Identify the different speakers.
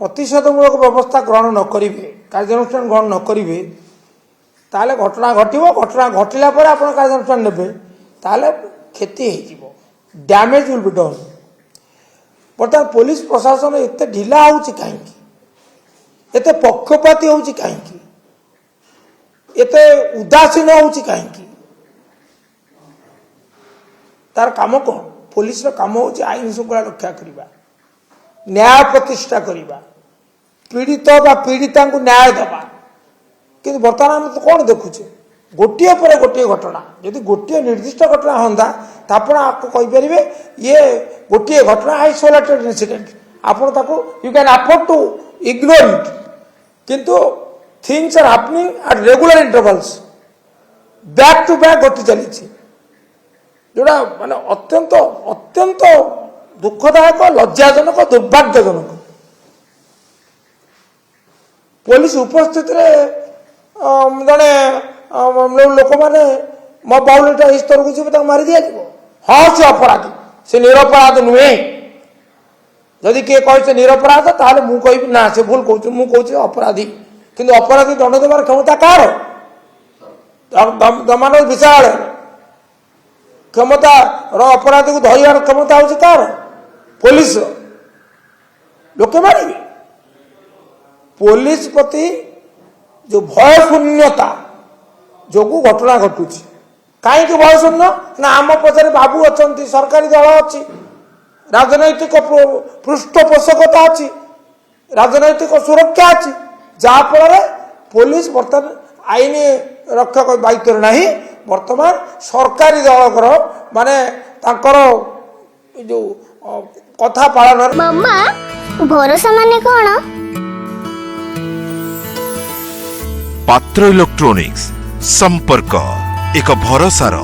Speaker 1: प्रतिषेधमूलक व्यवस्था ग्रहण न करेंगे कार्यानुष्ठान ग्रहण न करेंगे ताले घटना घटना घटला पर आप कार्यानुष्ठान ने ताले क्षति हो डैमेज विल बी डन। बर्तमान पुलिस प्रशासन एत ढिला हो कहीं एत पक्षपाती हो कहीं एत उदासीन हो कहीं तार काम कौन पुलिस काम हो आईन श्रृंखला रक्षा करने न्याय प्रतिष्ठा करने पीड़ित बा पीड़िता को न्याय दबा कि बर्तमान आम तो कौन देखुचे गोटे पर गोटे घटना यदि गोटे निर्दिष्ट घटना हंदा आपको कहींपर ये गोटे घटना आइसोलेटेड इनसीडेंट आपको you can afford to ignore it किंतु things are happening at regular intervals back to back घटी चली जोड़ा माने अत्यंत अत्यंत दुखदायक लज्जाजनक दुर्भाग्यजनक पुलिस उपस्थित जड़े लोक मैंने मो बाउलीटा स्तर को जी मारी दिया हाँ से अपराधी से निरपराध नुहे जदि किए कहे निरपराध ताहले मु कहि ना से भूल कहूँ मु कहूँ अपराधी किंतु अपराधी दंड देवार क्षमता कार दमान विशाल क्षमता अपराधी को धरवार क्षमता हूँ कार पुलिस लोके मारे पुलिस प्रति जो भय शून्यता जो घटना घटुची कहीं भय शून्य ना आम पचारे बाबू अच्छा सरकारी दल अच्छी राजनैतिक पृष्ठपोषकता अच्छी राजनैतिक सुरक्षा अच्छी जहाँफल पुलिस बर्तमान आईन रक्षक दायित्व ना बर्तमान सरकारी दल माने जो कथा पालन
Speaker 2: मम्मा भरोसा माने कौन
Speaker 3: पात्र इलेक्ट्रॉनिक्स संपर्क एक भरोसार